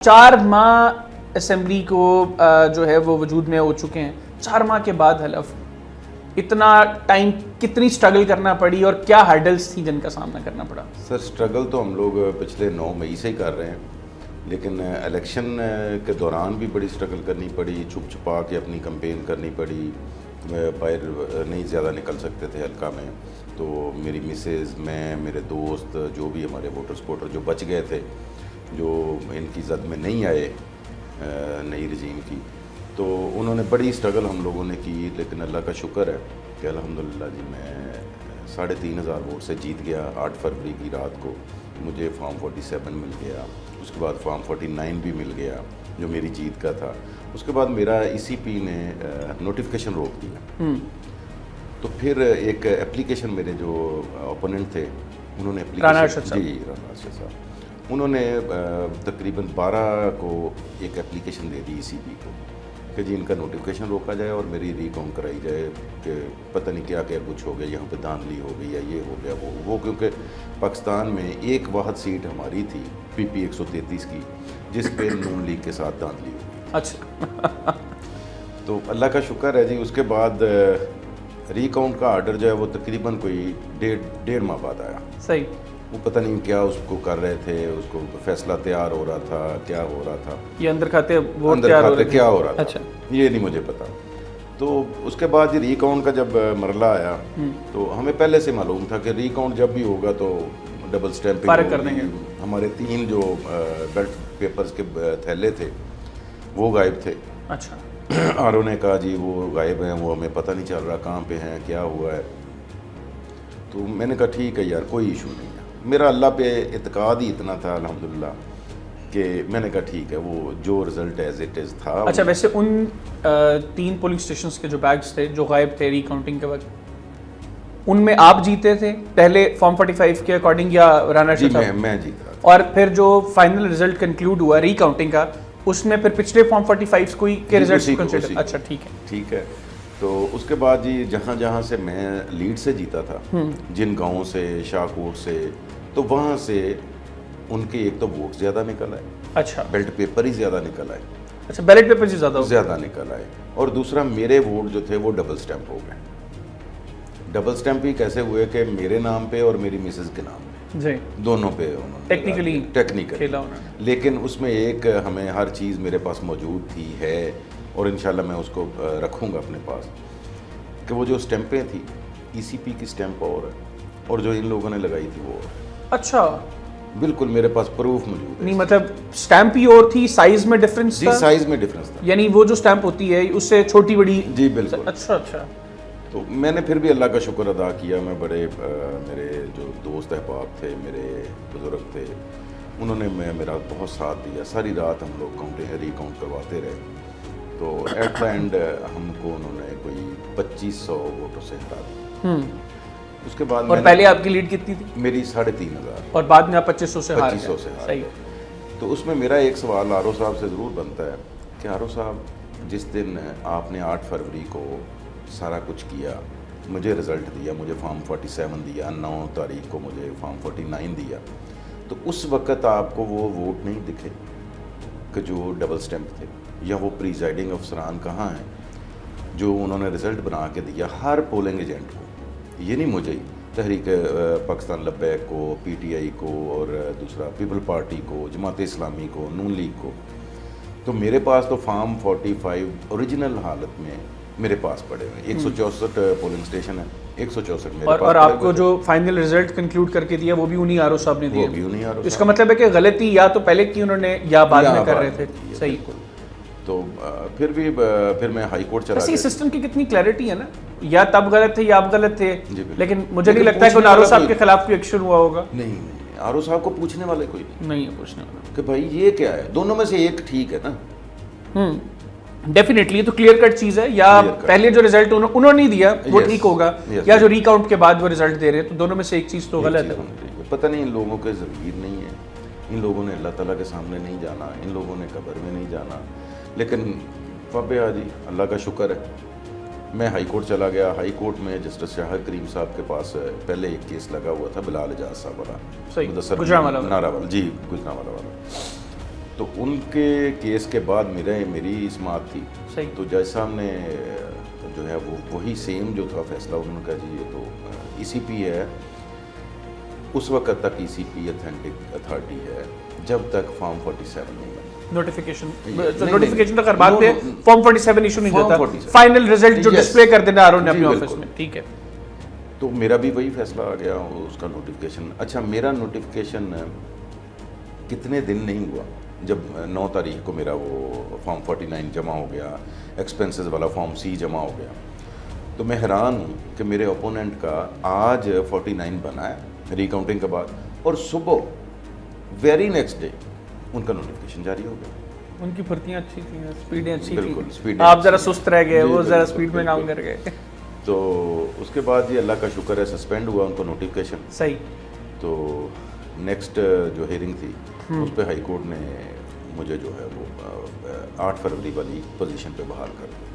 4 ماہ اسمبلی کو جو ہے وہ وجود میں ہو چکے ہیں. 4 ماہ کے بعد حلف, اتنا ٹائم کتنی سٹرگل کرنا پڑی اور کیا ہرڈلز تھیں جن کا سامنا کرنا پڑا؟ سر سٹرگل تو ہم لوگ پچھلے 9 مئی سے ہی کر رہے ہیں, لیکن الیکشن کے دوران بھی بڑی سٹرگل کرنی پڑی, چھپ چھپا کے اپنی کمپین کرنی پڑی, باہر نہیں زیادہ نکل سکتے تھے حلقہ میں. تو میری مسز, میں, میرے دوست, جو بھی ہمارے ووٹر سپورٹر جو بچ گئے تھے, جو ان کی زد میں نہیں آئے نئی رجیم کی, تو انہوں نے بڑی سٹرگل ہم لوگوں نے کی. لیکن اللہ کا شکر ہے کہ الحمدللہ جی میں 3,500 ووٹ سے جیت گیا. 8 فروری کی رات کو مجھے فارم 47 مل گیا, اس کے بعد فارم 49 بھی مل گیا جو میری جیت کا تھا. اس کے بعد میرا ای سی پی نے نوٹیفیکیشن روک دیا. تو پھر ایک اپلیکیشن میرے جو اوپوننٹ تھے انہوں نے رانا ارشد صاحب انہوں نے تقریباً 12 کو ایک اپلیکیشن دے دی ای سی پی کو کہ جی ان کا نوٹیفیکیشن روکا جائے اور میری ریکاؤنٹ کرائی جائے کہ پتہ نہیں کیا کیا کچھ ہو گیا, یہاں پہ دھاندلی ہو گئی یا یہ ہو گیا وہ کیونکہ پاکستان میں ایک واحد سیٹ ہماری تھی پی پی 133 کی جس پہ نون لیگ کے ساتھ دھاندلی ہو گئی. اچھا. تو اللہ کا شکر ہے جی. اس کے بعد ریکاؤنٹ کا آرڈر جو ہے وہ تقریباً کوئی 1.5 ماہ بعد آیا. صحیح. وہ پتہ نہیں کیا اس کو کر رہے تھے, اس کو فیصلہ تیار ہو رہا تھا, کیا ہو رہا تھا, یہ اندر کھاتے ووٹ کیا ہو رہا تھا. اچھا. یہ نہیں مجھے پتا. تو اس کے بعد یہ ریکاؤنٹ کا جب مرحلہ آیا تو ہمیں پہلے سے معلوم تھا کہ ریکاؤنٹ جب بھی ہوگا تو ڈبل اسٹیمپنگ کر دیں گے. ہمارے 3 جو بیلٹ پیپرز کے تھیلے تھے وہ غائب تھے. اچھا. اور انہوں نے کہا جی وہ غائب ہیں, وہ ہمیں پتہ نہیں چل رہا کہاں پہ ہیں, کیا ہوا ہے. تو میں نے کہا ٹھیک ہے یار, کوئی ایشو نہیں ہے. میرا اللہ پہ اعتقاد ہی اتنا تھا الحمدللہ کہ میں نے کہا ٹھیک ہے وہ جو رزلٹ ایز اٹ از تھا. اچھا, ویسے ان 3 پولنگ اسٹیشنز کے جو بیگز تھے جو غائب تھے ری کاؤنٹنگ کے وقت, ان میں آپ جیتے تھے پہلے فارم 45 کے اکارڈنگ یا رانا ارشد صاحب؟ میں جیتا. اور پھر جو فائنل رزلٹ کنکلوڈ ہوا ری کاؤنٹنگ کا, اس میں پھر پچھلے فارم 45 کوئی کے رزلٹ کنسیڈر. اچھا ٹھیک ہے. تو اس کے بعد جی جہاں سے میں لیڈ سے جیتا تھا, جن گاؤں سے, شاہ کوٹ سے, تو وہاں سے ان کے ایک تو ووٹ زیادہ نکل آئے. اچھا. بیلٹ پیپر ہی زیادہ نکل آئے. اچھا, بیلٹ پیپر ہی زیادہ نکل آئے. اور دوسرا میرے ووٹ جو تھے وہ ڈبل سٹیمپ ہو گئے. ڈبل سٹیمپ ہی کیسے ہوئے کہ میرے نام پہ اور میری مسز کے نام پہ جی, دونوں پہ انہوں نے ٹیکنیکل کھیلا انہوں نے. لیکن اس میں ایک ہمیں ہر چیز میرے پاس موجود تھی ہے اور انشاءاللہ میں اس کو رکھوں گا اپنے پاس کہ وہ جو سٹیمپیں تھی ای سی پی کی سٹیمپ اور جو ان لوگوں نے لگائی تھی وہ. اچھا. بالکل میرے پاس پروف موجود ہے. نہیں مطلب سٹیمپ ہی اور تھی, سائز میں ڈفرنس تھا؟ جی سائز میں ڈفرنس تھا. یعنی وہ جو سٹیمپ ہوتی ہے اس سے چھوٹی بڑی. جی بالکل. اچھا. تو میں نے پھر بھی اللہ کا شکر ادا کیا. میں بڑے میرے جو دوست احباب تھے, میرے بزرگ تھے, انہوں نے میرا بہت ساتھ دیا. ساری رات ہم لوگ ری کاؤنٹ کرواتے رہے. تو ایٹ دا اینڈ ہم کو انہوں نے کوئی 2500 ووٹوں سے ہرا دیا. اس کے بعد اور پہلے آپ کی لیڈ کتنی تھی؟ میری 3,500 اور بعد میں آپ 2500 سے ہار گئے. تو اس میں میرا ایک سوال آر او صاحب سے ضرور بنتا ہے کہ آر او صاحب جس دن آپ نے 8 فروری کو سارا کچھ کیا, مجھے رزلٹ دیا, مجھے فارم 47 دیا, 9 تاریخ کو مجھے فارم 49 دیا, تو اس وقت آپ کو وہ ووٹ نہیں دکھے کہ جو ڈبل سٹیمپ تھے, یا وہ پریزائڈنگ افسران کہاں ہیں جو انہوں نے رزلٹ بنا کے دیا ہر پولنگ ایجنٹ کو؟ یہ نہیں مجھے ہی, تحریک پاکستان لبیک کو, پی ٹی آئی کو, اور دوسرا پیپل پارٹی کو, جماعت اسلامی کو, نون لیگ کو. تو میرے پاس تو فارم 45 اوریجنل حالت میں میرے پاس پڑے ہوئے 164 پولنگ اسٹیشن ہے, 164 میرے پاس. اور آپ کو جو فائنل رزلٹ کنکلوڈ کر کے دیا وہ بھی انہی آر او صاحب نے دیا؟ وہ بھی انہی آر او. اس کا مطلب ہے کہ غلطی یا تو پہلے کی انہوں نے یا بعد میں کر رہے تھے. صحیح. تو پھر میں ہائی کورٹ چلا گیا. اسی سسٹم کی کتنی کلیئرٹی ہے نا, یا تب غلط تھے یا اب غلط تھے, لیکن مجھے نہیں لگتا ہے کہ آر او صاحب کے خلاف کوئی ایکشن ہوا ہوگا. نہیں, آر او صاحب کو پوچھنے والے کوئی نہیں ہے پوچھنے والا کہ بھائی یہ کیا ہے, دونوں میں سے ایک ٹھیک ہے نا. ڈیفینیٹلی یہ تو کلیئر کٹ چیز ہے, یا پہلے جو رزلٹ انہوں نے دیا وہ ٹھیک ہوگا, یا جو ری کاؤنٹ کے بعد وہ رزلٹ دے رہے ہیں, تو دونوں میں سے ایک چیز تو غلط ہے. پتہ نہیں ان لوگوں کے ضمیر نہیں ہے, ان لوگوں نے اللہ تعالیٰ کے سامنے نہیں جانا, ان لوگوں نے قبر میں نہیں جانا. لیکن فبے جی اللہ کا شکر ہے, میں ہائی کورٹ چلا گیا. ہائی کورٹ میں جسٹس شاہ کریم صاحب کے پاس پہلے ایک کیس لگا ہوا تھا بلال اعجاز صاحب والا, گجرانوالہ نارا والا, جی گجرانوالہ والا. تو ان کے کیس کے بعد میری سماعت تھی. صحیح. تو جج صاحب نے جو ہے وہ وہی سیم جو تھا فیصلہ انہوں نے کہا جی یہ تو ای سی پی ہے. اس وقت تک ای سی پی اتھینٹک اتھارٹی ہے جب تک فارم 47 نہیں بنا. نوٹیفیکیشن تک ہر بات پہ فارم 47 ایشو نہیں ہوتا, فائنل رزلٹ جو ڈسپلے کر دینا آر او نے اپنے آفس میں. ٹھیک ہے. تو میرا بھی وہی فیصلہ آ گیا اس کا نوٹیفیکیشن. اچھا میرا نوٹیفیکیشن کتنے دن نہیں ہوا جب 9 تاریخ کو میرا وہ فارم 49 جمع ہو گیا, ایکسپینسز والا فارم سی جمع ہو گیا. تو میں حیران ہوں کہ میرے اپوننٹ کا آج 49 بنا ہے ری کاؤنٹنگ کے بعد, اور صبح ویری نیکسٹ ڈے ان کا نوٹیفیکیشن جاری ہو گیا. ان کی پھرتیاں اچھی تھیں, اسپیڈیں اچھی بالکل, تھیں, آپ ذرا سست رہ گئے, وہ ذرا اسپیڈ میں کام کر گئے. تو اس کے بعد یہ اللہ کا شکر ہے سسپینڈ ہوا ان کو نوٹیفیکیشن. صحیح. تو نیکسٹ جو ہیئرنگ تھی اس پہ ہائی کورٹ نے مجھے جو ہے وہ 8 فروری والی پوزیشن پہ بحال کر دیا.